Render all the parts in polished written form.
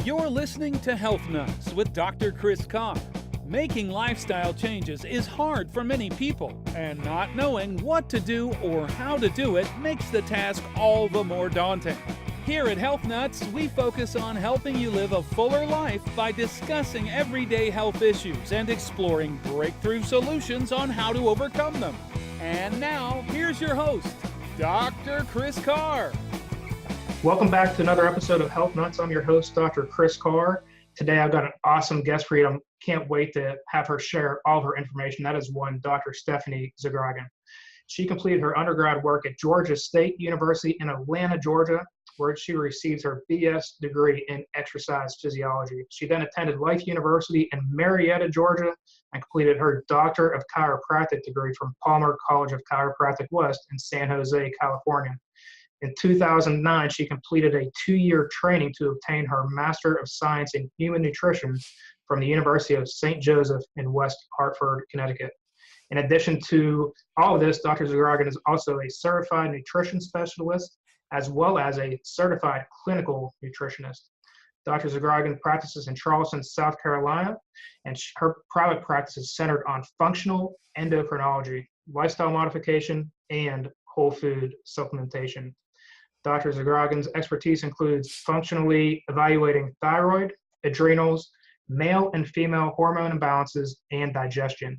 You're listening to Health Nuts with Dr. Chris Carr. Making lifestyle changes is hard for many people, and not knowing what to do or how to do it makes the task all the more daunting. Here at Health Nuts, we focus on helping you live a fuller life by discussing everyday health issues and exploring breakthrough solutions on how to overcome them. And now, here's your host, Dr. Chris Carr. Welcome back to another episode of Health Nuts. I'm your host, Dr. Chris Carr. Today, I've got an awesome guest for you. I can't wait to have her share all of her information. That is one Dr. Stephanie Zgraggen. She completed her undergrad work at Georgia State University in Atlanta, Georgia, where she received her BS degree in exercise physiology. She then attended Life University in Marietta, Georgia, and completed her Doctor of Chiropractic degree from Palmer College of Chiropractic West in San Jose, California. In 2009, she completed a 2-year training to obtain her Master of Science in Human Nutrition from the University of St. Joseph in West Hartford, Connecticut. In addition to all of this, Dr. Zgraggen is also a certified nutrition specialist as well as a certified clinical nutritionist. Dr. Zgraggen practices in Charleston, South Carolina, and her private practice is centered on functional endocrinology, lifestyle modification, and whole food supplementation. Dr. Zgraggen's expertise includes functionally evaluating thyroid, adrenals, male and female hormone imbalances, and digestion.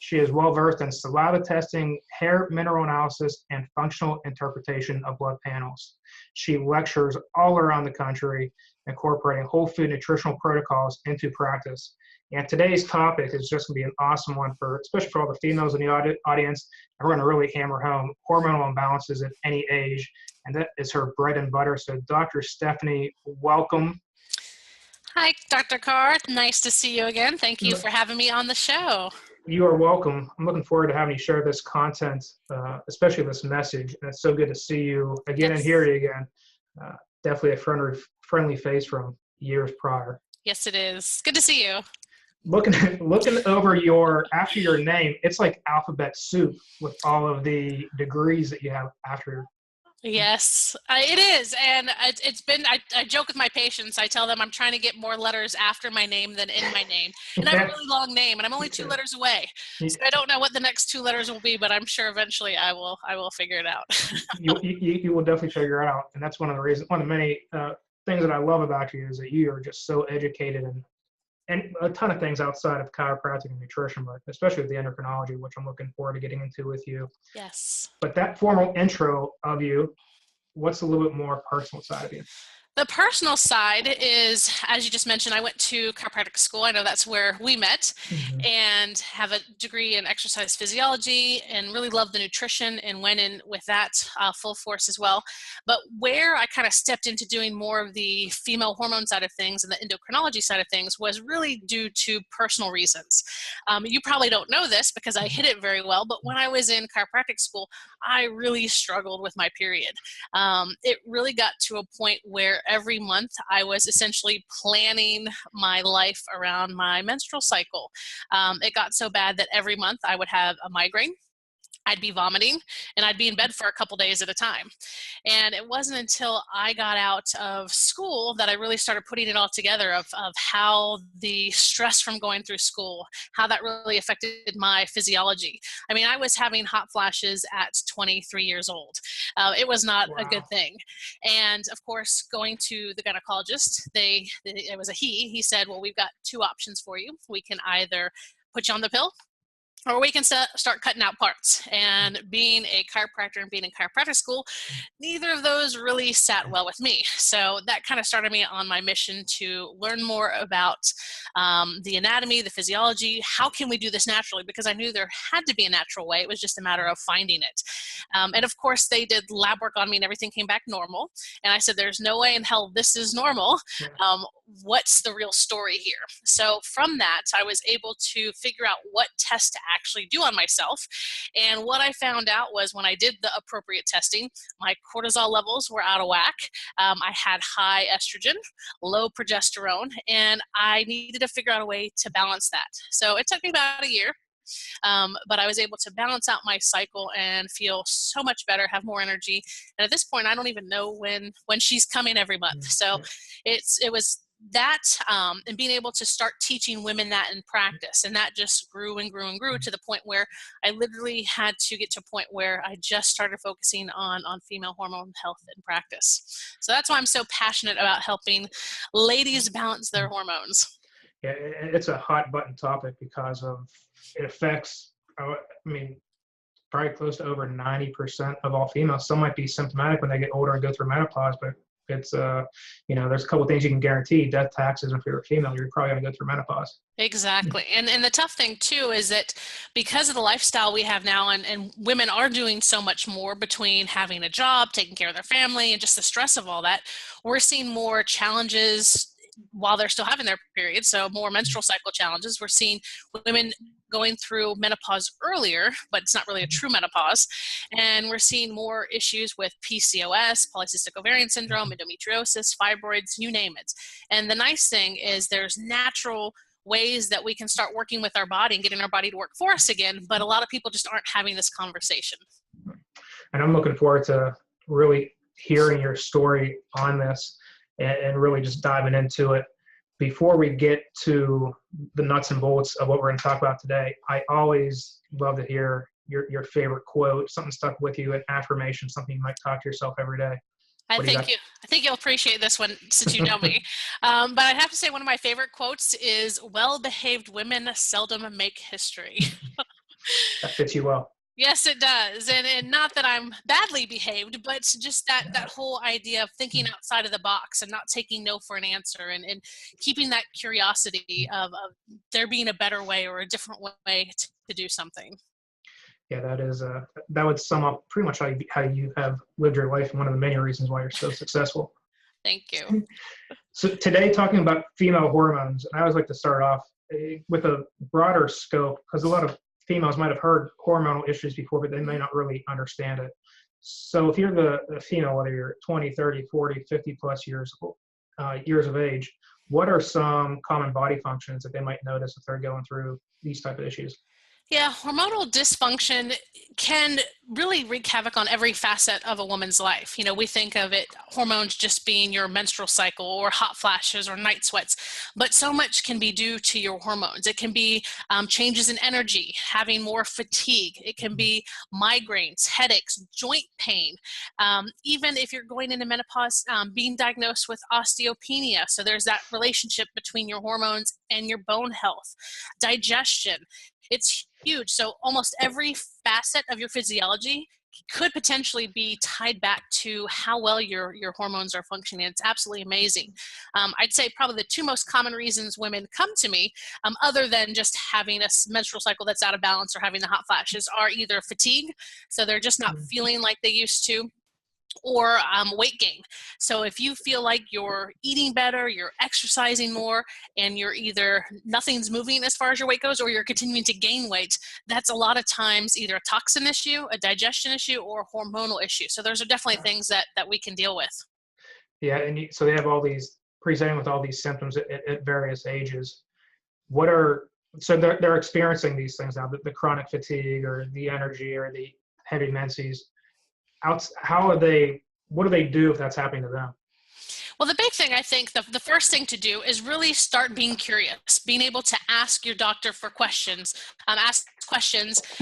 She is well-versed in saliva testing, hair mineral analysis, and functional interpretation of blood panels. She lectures all around the country, incorporating whole food nutritional protocols into practice. And today's topic is just going to be an awesome one especially for all the females in the audience. And we're going to really hammer home hormonal imbalances at any age, and that is her bread and butter. So Dr. Stephanie, welcome. Hi, Dr. Carr. Nice to see you again. Thank you for having me on the show. You are welcome. I'm looking forward to having you share this content, especially this message. And it's so good to see you again and hear you again. Definitely a friendly face from years prior. Yes, it is. Good to see you. Looking over after your name, it's like alphabet soup with all of the degrees that you have after. Yes, it is. And it's been, I joke with my patients. I tell them I'm trying to get more letters after my name than in my name. And I have a really long name, and I'm only 2 letters away. So I don't know what the next 2 letters will be, but I'm sure eventually I will figure it out. You will definitely figure it out. And that's one of the many things that I love about you is that you are just so educated and a ton of things outside of chiropractic and nutrition, but especially with the endocrinology, which I'm looking forward to getting into with you. Yes. But that formal intro of you, what's a little bit more personal side of you? The personal side is, as you just mentioned, I went to chiropractic school. I know that's where we met, and have a degree in exercise physiology and really love the nutrition and went in with that full force as well. But where I kind of stepped into doing more of the female hormone side of things and the endocrinology side of things was really due to personal reasons. You probably don't know this because I hid it very well, but when I was in chiropractic school, I really struggled with my period. It really got to a point where every month I was essentially planning my life around my menstrual cycle. It got so bad that every month I would have a migraine. I'd be vomiting, and I'd be in bed for a couple days at a time. And it wasn't until I got out of school that I really started putting it all together of how the stress from going through school, how that really affected my physiology. I mean, I was having hot flashes at 23 years old. It was not a good thing. And of course, going to the gynecologist, it was a he said, well, we've got 2 options for you. We can either put you on the pill, or we can start cutting out parts. And being a chiropractor and being in chiropractic school, neither of those really sat well with me. So that kind of started me on my mission to learn more about the anatomy, the physiology. How can we do this naturally? Because I knew there had to be a natural way. It was just a matter of finding it. And of course, they did lab work on me and everything came back normal. And I said, there's no way in hell this is normal. What's the real story here? So from that, I was able to figure out what test to actually do on myself. And what I found out was when I did the appropriate testing, my cortisol levels were out of whack. I had high estrogen, low progesterone, and I needed to figure out a way to balance that. So it took me about a year. But I was able to balance out my cycle and feel so much better, have more energy. And at this point, I don't even know when she's coming every month. So it was that and being able to start teaching women that in practice, and that just grew and grew and grew to the point where I literally had to get to a point where I just started focusing on female hormone health in practice. So that's why I'm so passionate about helping ladies balance their hormones. Yeah, it's a hot button topic because it affects, I mean, probably close to over 90% of all females. Some might be symptomatic when they get older and go through menopause, but it's, there's a couple of things you can guarantee: death, taxes, and if you're a female, you're probably going to go through menopause. Exactly. And the tough thing too is that because of the lifestyle we have now, and women are doing so much more between having a job, taking care of their family, and just the stress of all that, we're seeing more challenges while they're still having their period. So more menstrual cycle challenges. We're seeing women going through menopause earlier, but it's not really a true menopause. And we're seeing more issues with PCOS, polycystic ovarian syndrome, endometriosis, fibroids, you name it. And the nice thing is there's natural ways that we can start working with our body and getting our body to work for us again. But a lot of people just aren't having this conversation. And I'm looking forward to really hearing your story on this and really just diving into it. Before we get to the nuts and bolts of what we're going to talk about today, I always love to hear your favorite quote, something stuck with you, an affirmation, something you might talk to yourself every day. I think you'll appreciate this one since you know me. But I have to say one of my favorite quotes is, "Well-behaved women seldom make history." That fits you well. Yes, it does. And not that I'm badly behaved, but just that whole idea of thinking outside of the box and not taking no for an answer, and keeping that curiosity of there being a better way or a different way to do something. Yeah, that would sum up pretty much how you have lived your life, and one of the many reasons why you're so successful. Thank you. So today, talking about female hormones, and I always like to start off with a broader scope, because a lot of females might have heard hormonal issues before, but they may not really understand it. So if you're the female, whether you're 20, 30, 40, 50 plus years of age, what are some common body functions that they might notice if they're going through these type of issues? Yeah, hormonal dysfunction can really wreak havoc on every facet of a woman's life. We think of it, hormones just being your menstrual cycle or hot flashes or night sweats, but so much can be due to your hormones. It can be changes in energy, having more fatigue. It can be migraines, headaches, joint pain. Even if you're going into menopause, being diagnosed with osteopenia. So there's that relationship between your hormones and your bone health, digestion. It's huge. So almost every facet of your physiology could potentially be tied back to how well your hormones are functioning. It's absolutely amazing. I'd say probably the two most common reasons women come to me, other than just having a menstrual cycle that's out of balance or having the hot flashes, are either fatigue, so they're just not feeling like they used to, or weight gain. So if you feel like you're eating better, you're exercising more, and you're either nothing's moving as far as your weight goes, or you're continuing to gain weight, that's a lot of times either a toxin issue, a digestion issue, or a hormonal issue. So those are definitely things that we can deal with. Yeah, and so they have presenting with all these symptoms at various ages. So they're experiencing these things now, the chronic fatigue or the energy or the heavy menses. What do they do if that's happening to them? Well, the big thing, I think, the first thing to do is really start being curious, being able to ask your doctor for questions,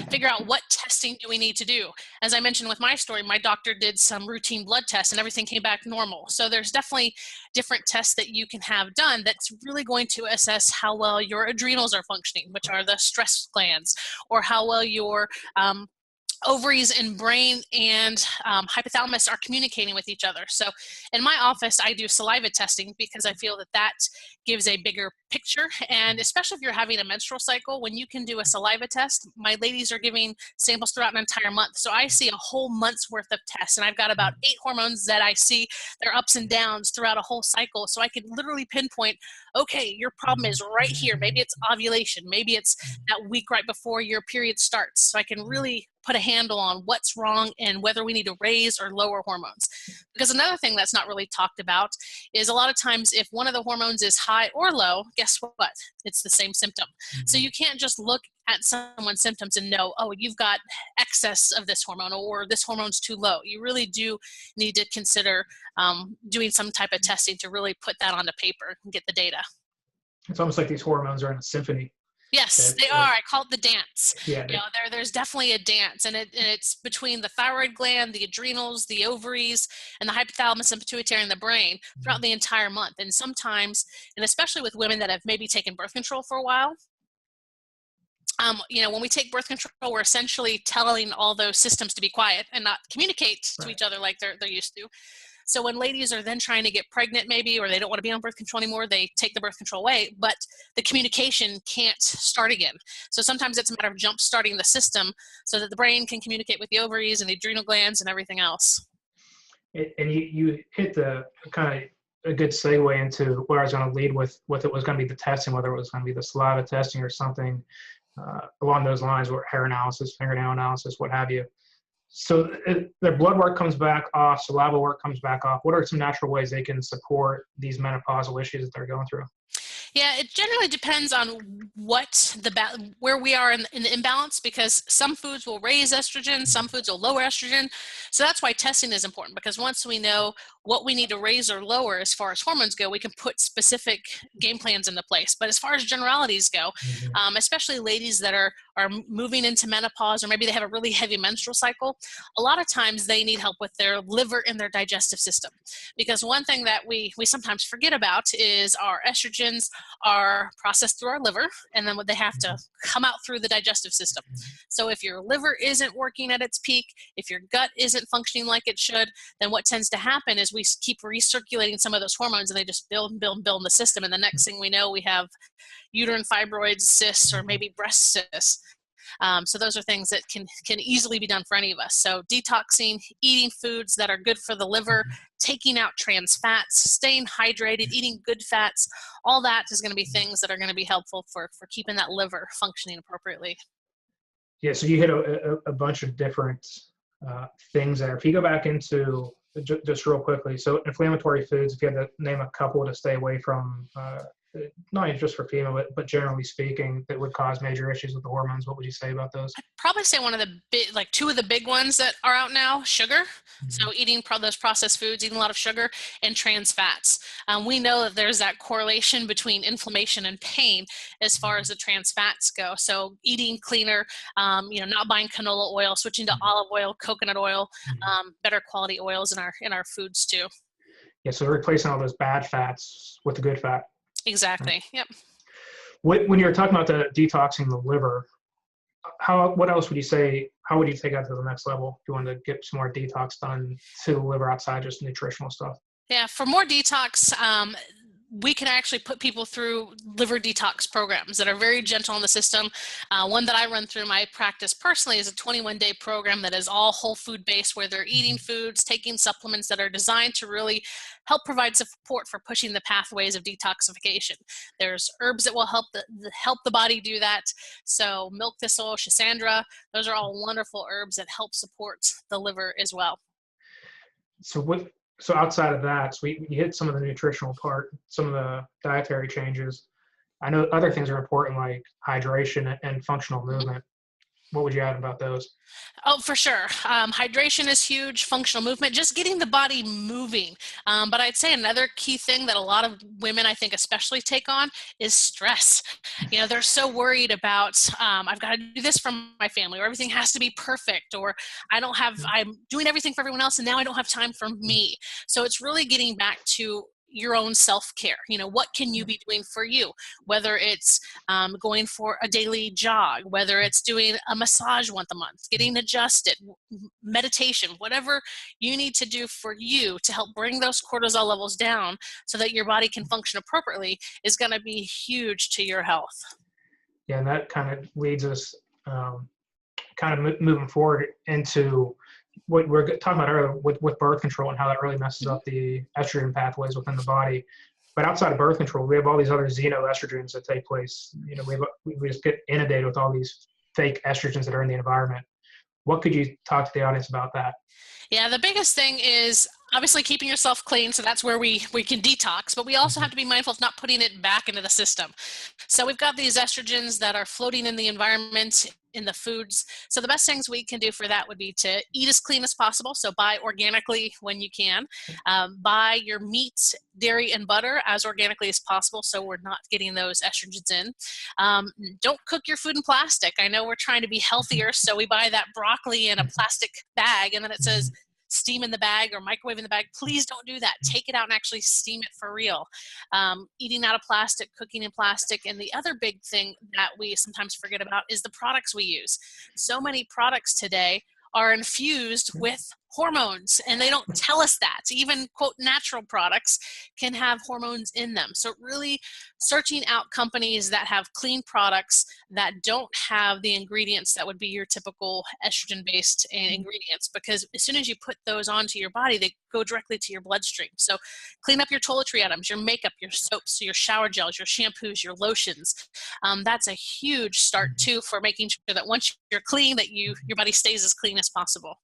figure out what testing do we need to do. As I mentioned with my story, my doctor did some routine blood tests and everything came back normal. So there's definitely different tests that you can have done that's really going to assess how well your adrenals are functioning, which are the stress glands, or how well your ovaries and brain and hypothalamus are communicating with each other. So in my office, I do saliva testing because I feel that gives a bigger picture. And especially if you're having a menstrual cycle, when you can do a saliva test, my ladies are giving samples throughout an entire month. So I see a whole month's worth of tests, and I've got about 8 hormones that I see their ups and downs throughout a whole cycle. So I can literally pinpoint, okay, your problem is right here. Maybe it's ovulation. Maybe it's that week right before your period starts. So I can really put a handle on what's wrong and whether we need to raise or lower hormones. Because another thing that's not really talked about is a lot of times if one of the hormones is high or low, guess what? It's the same symptom. So you can't just look at someone's symptoms and know, oh, you've got excess of this hormone or this hormone's too low. You really do need to consider doing some type of testing to really put that onto paper and get the data. It's almost like these hormones are in a symphony. Yes, they are. I call it the dance. Yeah. There's definitely a dance, and it's between the thyroid gland, the adrenals, the ovaries, and the hypothalamus and pituitary in the brain throughout the entire month. And sometimes, and especially with women that have maybe taken birth control for a while, when we take birth control, we're essentially telling all those systems to be quiet and not communicate to each other like they're used to. So when ladies are then trying to get pregnant maybe, or they don't want to be on birth control anymore, they take the birth control away, but the communication can't start again. So sometimes it's a matter of jump starting the system so that the brain can communicate with the ovaries and the adrenal glands and everything else. And you hit the kind of a good segue into where I was going to lead with it was going to be the testing, whether it was going to be the saliva testing or something along those lines, or hair analysis, fingernail analysis, what have you. So their blood work comes back off, saliva work comes back off. What are some natural ways they can support these menopausal issues that they're going through? Yeah, it generally depends on where we are in the imbalance, because some foods will raise estrogen, some foods will lower estrogen. So that's why testing is important, because once we know what we need to raise or lower as far as hormones go, we can put specific game plans into place. But as far as generalities go, especially ladies that are moving into menopause, or maybe they have a really heavy menstrual cycle, a lot of times they need help with their liver and their digestive system. Because one thing that we sometimes forget about is our estrogens are processed through our liver, and then they have to come out through the digestive system. So if your liver isn't working at its peak, if your gut isn't functioning like it should, then what tends to happen is we keep recirculating some of those hormones, and they just build and build and build in the system. And the next thing we know, we have uterine fibroids, cysts, or maybe breast cysts. So those are things that can easily be done for any of us. So detoxing, eating foods that are good for the liver, taking out trans fats, staying hydrated, eating good fats, all that is going to be things that are going to be helpful for keeping that liver functioning appropriately. Yeah, so you hit a bunch of different things there. If you go back into, just real quickly, so inflammatory foods, if you had to name a couple to stay away from, not even just for female, but generally speaking, that would cause major issues with the hormones, what would you say about those? I'd probably say one of the two of the big ones that are out now: sugar. So eating those processed foods, eating a lot of sugar, and trans fats. We know that there's that correlation between inflammation and pain as far as the trans fats go. So eating cleaner, not buying canola oil, switching to olive oil, coconut oil, better quality oils in our foods too. Yeah, so replacing all those bad fats with the good fat. Exactly. Yep. When you're talking about the detoxing the liver, what else would you say? How would you take that to the next level if you wanted to get some more detox done to the liver outside just nutritional stuff? Yeah, for more detox, we can actually put people through liver detox programs that are very gentle on the system. One that I run through my practice personally is a 21-day program that is all whole food based, where they're eating foods, taking supplements that are designed to really help provide support for pushing the pathways of detoxification. There's herbs that will help the body do that. So milk thistle, schisandra, those are all wonderful herbs that help support the liver as well. So outside of that, so you hit some of the nutritional part, some of the dietary changes. I know other things are important, like hydration and functional movement. What would you add about those? Oh, for sure. Hydration is huge. Functional movement, just getting the body moving. But I'd say another key thing that a lot of women, I think especially, take on is stress. They're so worried about, I've got to do this for my family, or everything has to be perfect, or I'm doing everything for everyone else and now I don't have time for me. So it's really getting back to your own self-care. What can you be doing for you? Whether it's going for a daily jog, whether it's doing a massage once a month, getting adjusted, meditation, whatever you need to do for you to help bring those cortisol levels down so that your body can function appropriately is going to be huge to your health. Yeah, and that kind of leads us moving forward into what we're talking about earlier with birth control and how that really messes up the estrogen pathways within the body. But outside of birth control, we have all these other xenoestrogens that take place. We just get inundated with all these fake estrogens that are in the environment. What could you talk to the audience about that? Yeah, the biggest thing is obviously keeping yourself clean. So that's where we can detox, but we also have to be mindful of not putting it back into the system. So we've got these estrogens that are floating in the environment, in the foods. So the best things we can do for that would be to eat as clean as possible. So buy organically when you can. Buy your meats, dairy, and butter as organically as possible, so we're not getting those estrogens in. Don't cook your food in plastic. I know we're trying to be healthier, so we buy that broccoli in a plastic bag, and then it says steam in the bag or microwave in the bag. Please don't do that. Take it out and actually steam it for real. Eating out of plastic, cooking in plastic. And the other big thing that we sometimes forget about is the products we use. So many products today are infused with hormones, and they don't tell us that. Even, quote, natural products can have hormones in them. So really searching out companies that have clean products that don't have the ingredients that would be your typical estrogen-based ingredients, because as soon as you put those onto your body, they go directly to your bloodstream. So clean up your toiletry items, your makeup, your soaps, your shower gels, your shampoos, your lotions. That's a huge start too for making sure that once you're clean, that your body stays as clean as possible.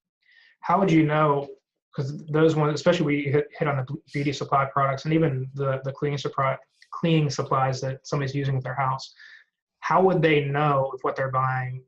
How would you know, because those ones, especially we hit on the beauty supply products and even the cleaning supplies that somebody's using at their house, how would they know if what they're buying,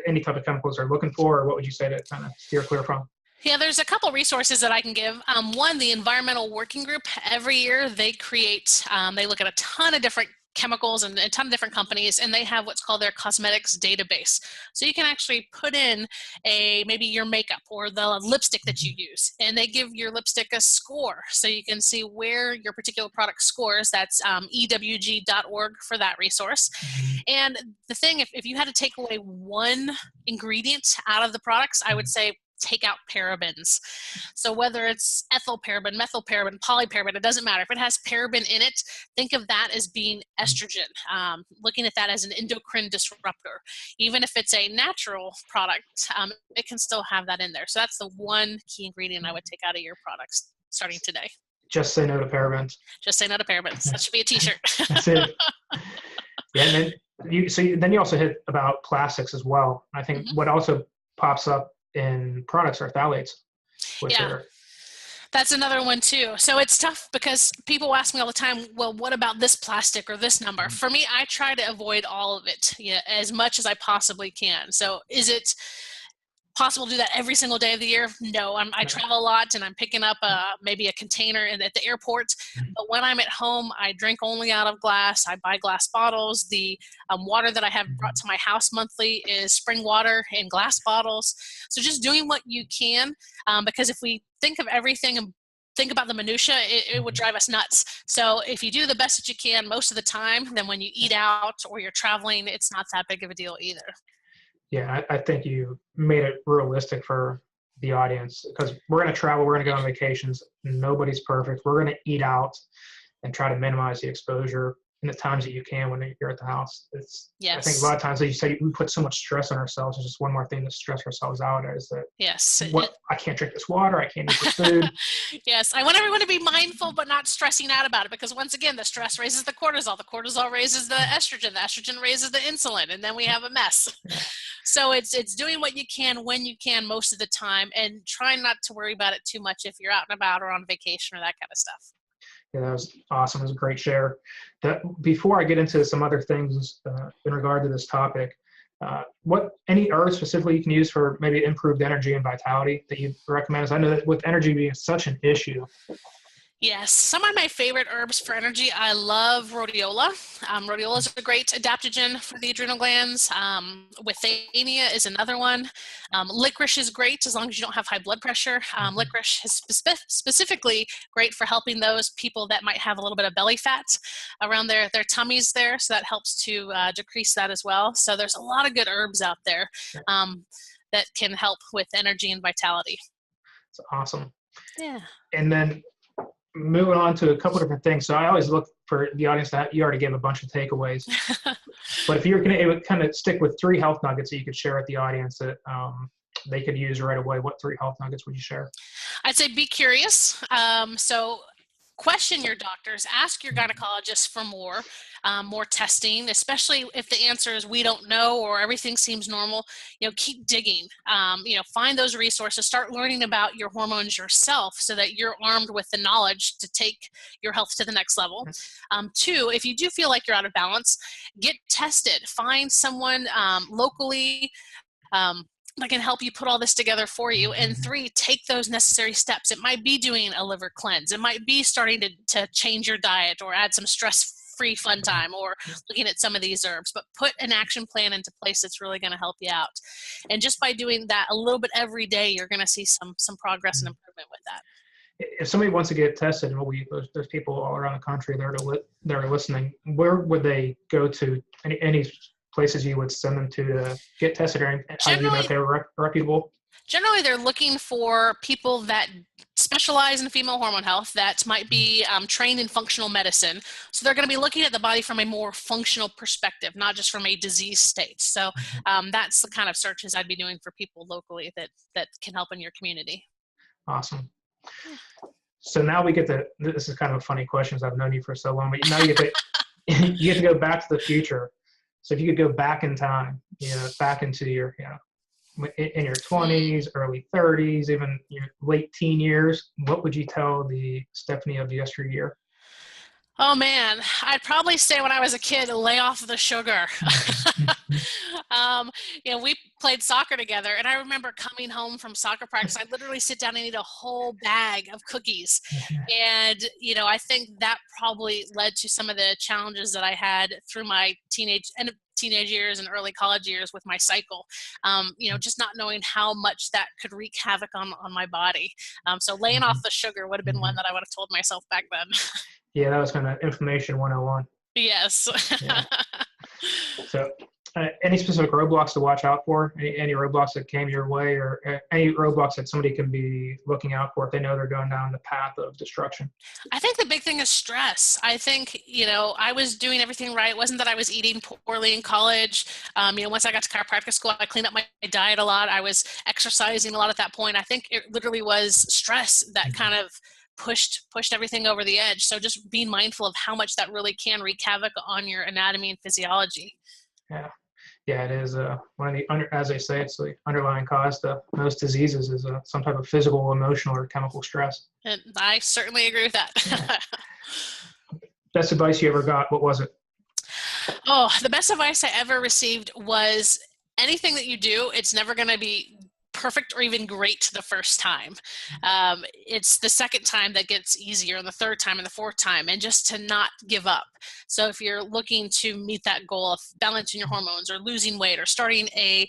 any type of chemicals they're looking for, or what would you say to kind of steer clear from? Yeah, there's a couple resources that I can give. One, the Environmental Working Group, every year they create, they look at a ton of different chemicals and a ton of different companies, and they have what's called their cosmetics database. So you can actually put in maybe your makeup or the lipstick that you use, and they give your lipstick a score. So you can see where your particular product scores. That's ewg.org for that resource. And the thing, if you had to take away one ingredient out of the products, I would say take out parabens. So whether it's ethyl paraben, methyl paraben, polyparaben, it doesn't matter. If it has paraben in it, think of that as being estrogen, looking at that as an endocrine disruptor. Even if it's a natural product, it can still have that in there. So that's the one key ingredient I would take out of your products starting today. Just say no to parabens. Just say no to parabens. That should be a t-shirt. That's it. Yeah, and then you also hit about plastics as well. I think what also pops up in products are phthalates. That's another one too. So it's tough because people ask me all the time, well, what about this plastic or this number? For me, I try to avoid all of it as much as I possibly can. So is it possible to do that every single day of the year? No, I travel a lot and I'm picking up maybe a container at the airport. But when I'm at home, I drink only out of glass. I buy glass bottles. The water that I have brought to my house monthly is spring water in glass bottles. So just doing what you can, because if we think of everything and think about the minutia, it would drive us nuts. So if you do the best that you can most of the time, then when you eat out or you're traveling, it's not that big of a deal either. Yeah, I think you made it realistic for the audience, because we're going to travel, we're going to go on vacations. Nobody's perfect. We're going to eat out and try to minimize the exposure in the times that you can when you're at the house. I think a lot of times, like you say, we put so much stress on ourselves. It's just one more thing to stress ourselves out is that, I can't drink this water, I can't eat this food. Yes, I want everyone to be mindful but not stressing out about it, because once again, the stress raises the cortisol raises the estrogen raises the insulin, and then we have a mess. Yeah. So it's doing what you can when you can most of the time, and trying not to worry about it too much if you're out and about or on vacation or that kind of stuff. Yeah, that was awesome. It was a great share. Before I get into some other things in regard to this topic, any herbs specifically you can use for maybe improved energy and vitality that you recommend? I know that with energy being such an issue. Yes, some of my favorite herbs for energy, I love rhodiola. Rhodiola is a great adaptogen for the adrenal glands. Withania is another one. Licorice is great as long as you don't have high blood pressure. Licorice is specifically great for helping those people that might have a little bit of belly fat around their tummies there, so that helps to decrease that as well. So there's a lot of good herbs out there that can help with energy and vitality. It's awesome. Yeah. And then moving on to a couple different things. So I always look for the audience that you already gave a bunch of takeaways, but if you're going to kind of stick with 3 health nuggets that you could share with the audience that they could use right away, what 3 health nuggets would you share? I'd say be curious. So question your doctors, ask your gynecologist for more testing, especially if the answer is we don't know or everything seems normal. Keep digging. Find those resources, start learning about your hormones yourself so that you're armed with the knowledge to take your health to the next level. 2, if you do feel like you're out of balance, get tested. Find someone locally that can help you put all this together for you. And 3, take those necessary steps. It might be doing a liver cleanse. It might be starting to change your diet or add some stress-free fun time or looking at some of these herbs. But put an action plan into place that's really going to help you out. And just by doing that a little bit every day, you're going to see some progress and improvement with that. If somebody wants to get tested, and there's people all around the country that are listening, where would they go to? Any places you would send them to get tested, or how do you know if they're reputable? Generally, they're looking for people that specialize in female hormone health, that might be trained in functional medicine. So they're going to be looking at the body from a more functional perspective, not just from a disease state. So that's the kind of searches I'd be doing for people locally that can help in your community. Awesome. So now we get to, this is kind of a funny question because I've known you for so long, but now you get to go back to the future. So if you could go back in time, back into your, in your 20s, early 30s, even your late teen years, what would you tell the Stephanie of yesteryear? Oh man, I'd probably say when I was a kid, lay off the sugar. We played soccer together, and I remember coming home from soccer practice, I'd literally sit down and eat a whole bag of cookies. And, I think that probably led to some of the challenges that I had through my teenage years and early college years with my cycle, just not knowing how much that could wreak havoc on my body. So laying off the sugar would have been one that I would have told myself back then. Yeah, that was kind of information 101. Yes. Yeah. So any specific roadblocks to watch out for? Any roadblocks that came your way, or any roadblocks that somebody can be looking out for if they know they're going down the path of destruction? I think the big thing is stress. I think, I was doing everything right. It wasn't that I was eating poorly in college. Once I got to chiropractic school, I cleaned up my diet a lot. I was exercising a lot at that point. I think it literally was stress that kind of pushed everything over the edge. So just being mindful of how much that really can wreak havoc on your anatomy and physiology. Yeah, it is one of the, as they say, it's the underlying cause to most diseases is some type of physical, emotional, or chemical stress. And I certainly agree with that. Yeah. Best advice you ever got, what was it? Oh, the best advice I ever received was anything that you do, it's never going to be perfect or even great the first time. It's the second time that gets easier, and the third time and the fourth time, and just to not give up. So if you're looking to meet that goal of balancing your hormones or losing weight or starting a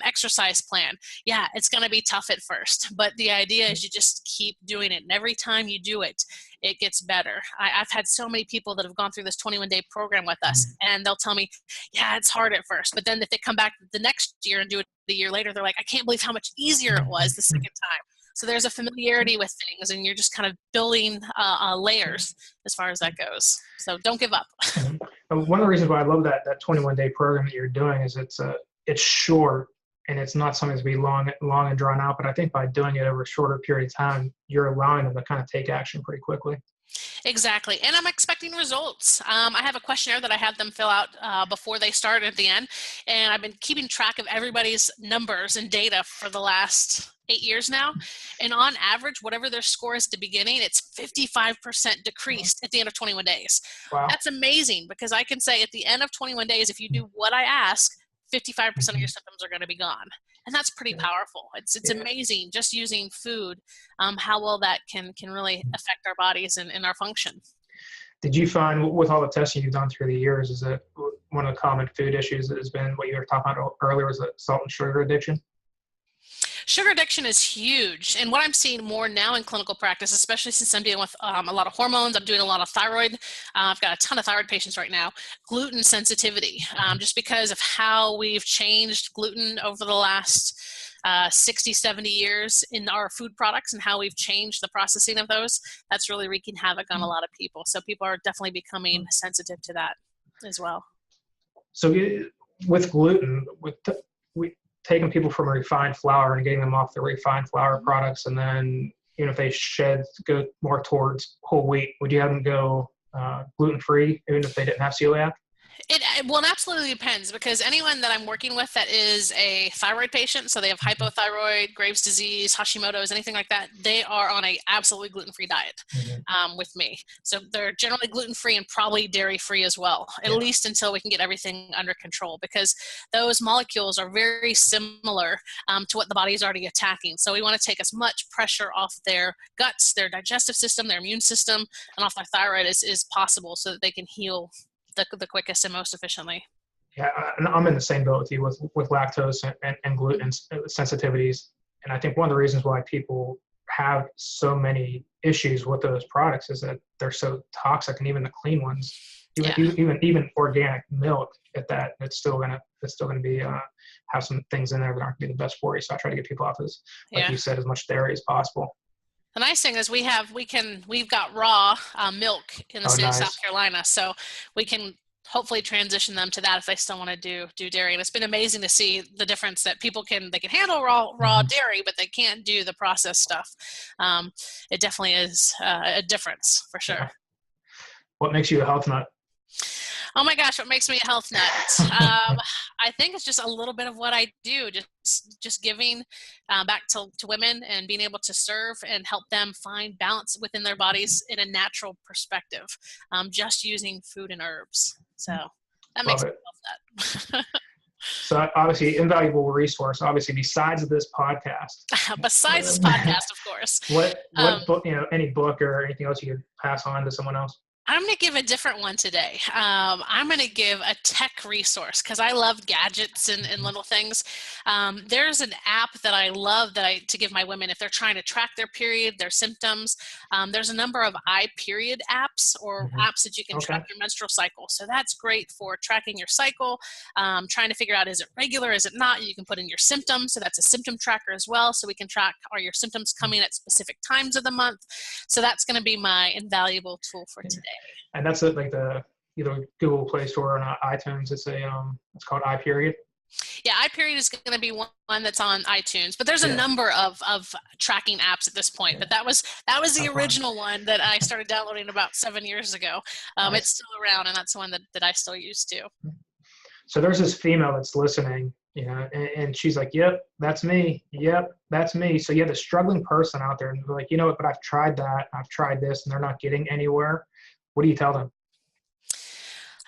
exercise plan, yeah, it's going to be tough at first, but the idea is you just keep doing it, and every time you do it, it gets better. I've had so many people that have gone through this 21-day program with us, and they'll tell me, yeah, it's hard at first, but then if they come back the next year and do it a year later, they're like, I can't believe how much easier it was the second time. So there's a familiarity with things, and you're just kind of building layers as far as that goes. So don't give up. One of the reasons why I love that 21-day program that you're doing is it's short, and it's not something to be long and drawn out. But I think by doing it over a shorter period of time, you're allowing them to kind of take action pretty quickly. Exactly. And I'm expecting results. I have a questionnaire that I have them fill out before they start at the end. And I've been keeping track of everybody's numbers and data for the last 8 years now. And on average, whatever their score is at the beginning, it's 55% decreased at the end of 21 days. Wow. That's amazing, because I can say at the end of 21 days, if you do what I ask, 55% of your symptoms are going to be gone. And that's pretty powerful. It's amazing just using food, how well that can really affect our bodies and our function. Did you find with all the testing you've done through the years, is that one of the common food issues that has been what you were talking about earlier was the salt and sugar addiction? Sugar addiction is huge. And what I'm seeing more now in clinical practice, especially since I'm dealing with a lot of hormones, I'm doing a lot of thyroid. I've got a ton of thyroid patients right now. Gluten sensitivity, just because of how we've changed gluten over the last 60, 70 years in our food products and how we've changed the processing of those. That's really wreaking havoc on a lot of people. So people are definitely becoming sensitive to that as well. So with gluten, taking people from refined flour and getting them off the refined flour products, and then if they go more towards whole wheat, would you have them go gluten-free even if they didn't have celiac? Well, it absolutely depends, because anyone that I'm working with that is a thyroid patient, so they have hypothyroid, Graves' disease, Hashimoto's, anything like that, they are on a absolutely gluten-free diet with me. So they're generally gluten-free and probably dairy-free as well, at least until we can get everything under control, because those molecules are very similar to what the body is already attacking. So we want to take as much pressure off their guts, their digestive system, their immune system, and off their thyroid as possible, so that they can heal the quickest and most efficiently. Yeah, I'm in the same boat with you with lactose and gluten sensitivities. And I think one of the reasons why people have so many issues with those products is that they're so toxic, and even the clean ones, even organic milk at that, it's still gonna be have some things in there that aren't gonna be the best for you. So I try to get people off you said, as much dairy as possible. The nice thing is we've got raw milk in the state of South Carolina, so we can hopefully transition them to that if they still want to do dairy. And it's been amazing to see the difference that people can handle raw dairy, but they can't do the processed stuff. It definitely is a difference for sure. Yeah. What makes you a health nut? Oh my gosh, what makes me a health nut? I think it's just a little bit of what I do, just giving back to women and being able to serve and help them find balance within their bodies in a natural perspective, just using food and herbs. So that makes me a health nut. So obviously, invaluable resource, obviously, besides this podcast. Besides this podcast, of course. What book, any book or anything else you could pass on to someone else? I'm going to give a different one today. I'm going to give a tech resource, because I love gadgets and little things. There's an app that I love to give my women if they're trying to track their period, their symptoms. There's a number of iPeriod apps or apps that you can track your menstrual cycle. So that's great for tracking your cycle, trying to figure out, is it regular, is it not? You can put in your symptoms. So that's a symptom tracker as well. So we can track, are your symptoms coming at specific times of the month? So that's going to be my invaluable tool for today. And that's like the either Google Play Store or iTunes. It's called iPeriod. Yeah, iPeriod is going to be one that's on iTunes, but there's a number of tracking apps at this point. But that was the original one that I started downloading about 7 years ago. Nice. It's still around, and that's the one that I still use too. So there's this female that's listening, and she's like, "Yep, that's me. Yep, that's me." So you have a struggling person out there, and they're like, "You know what? But I've tried that. I've tried this, and they're not getting anywhere." What do you tell them?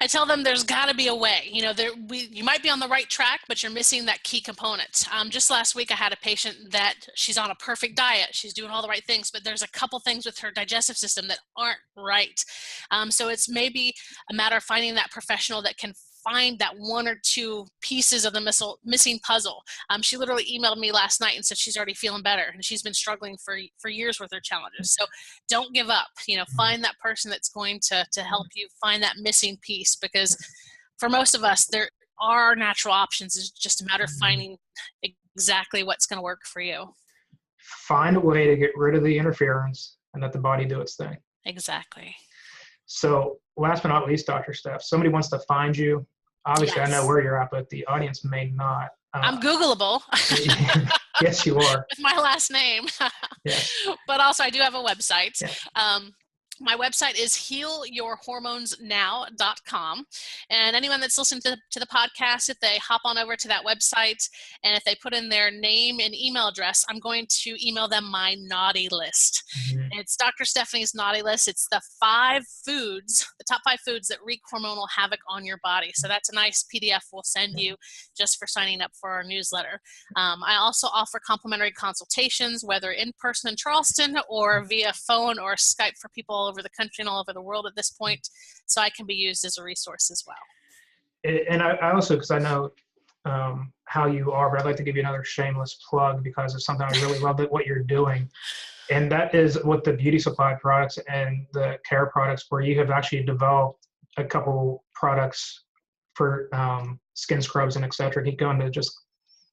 I tell them there's got to be a way. You might be on the right track, but you're missing that key component. Just last week, I had a patient that she's on a perfect diet. She's doing all the right things, but there's a couple things with her digestive system that aren't right. So it's maybe a matter of finding that professional that can find that one or two pieces of the missing puzzle. She literally emailed me last night and said she's already feeling better, and she's been struggling for years with her challenges. So don't give up. Find that person that's going to help you find that missing piece, because for most of us, there are natural options. It's just a matter of finding exactly what's going to work for you. Find a way to get rid of the interference and let the body do its thing. Exactly. So last but not least, Dr. Steph, somebody wants to find you. Obviously, yes. I know where you're at, but the audience may not. I'm Googleable. Yes, you are. With my last name. Yes. But also, I do have a website. Yes. My website is healyourhormonesnow.com. And anyone that's listening to the podcast, if they hop on over to that website and if they put in their name and email address, I'm going to email them my naughty list. It's Dr. Stephanie's naughty list. It's the top 5 foods that wreak hormonal havoc on your body. So that's a nice PDF we'll send you just for signing up for our newsletter. I also offer complimentary consultations, whether in person in Charleston or via phone or Skype for people all over the country and all over the world at this point. So I can be used as a resource as well. And I also, because I know how you are, but I'd like to give you another shameless plug because of something I really love what you're doing. And that is with the beauty supply products and the care products, where you have actually developed a couple products for skin scrubs and et cetera. Can you go into just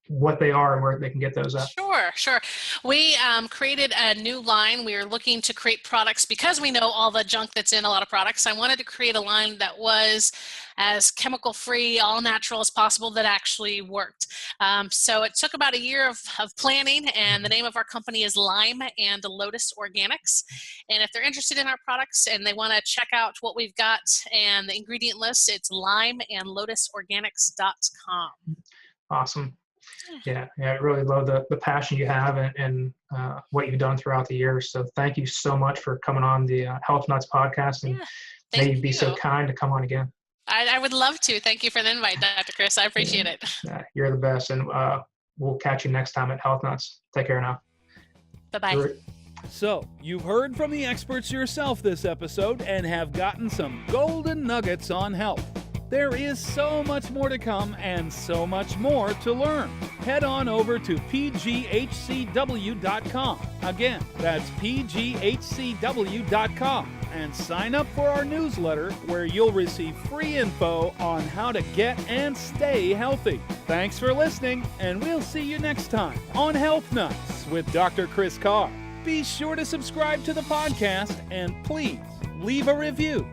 what they are and where they can get those at. Sure. We created a new line. We are looking to create products because we know all the junk that's in a lot of products. I wanted to create a line that was as chemical-free, all natural as possible that actually worked. So it took about a year of planning, and the name of our company is Lime and Lotus Organics. And if they're interested in our products and they want to check out what we've got and the ingredient list, it's limeandlotusorganics.com. Awesome. Yeah, I really love the passion you have and what you've done throughout the years. So thank you so much for coming on the Health Nuts podcast, and may you be so kind to come on again. I would love to. Thank you for the invite, Dr. Chris. I appreciate it. You're the best, and we'll catch you next time at Health Nuts. Take care now. Bye-bye. So, you've heard from the experts yourself this episode and have gotten some golden nuggets on health. There is so much more to come and so much more to learn. Head on over to pghcw.com. Again, that's pghcw.com, and sign up for our newsletter where you'll receive free info on how to get and stay healthy. Thanks for listening, and we'll see you next time on Health Nuts with Dr. Chris Carr. Be sure to subscribe to the podcast and please leave a review.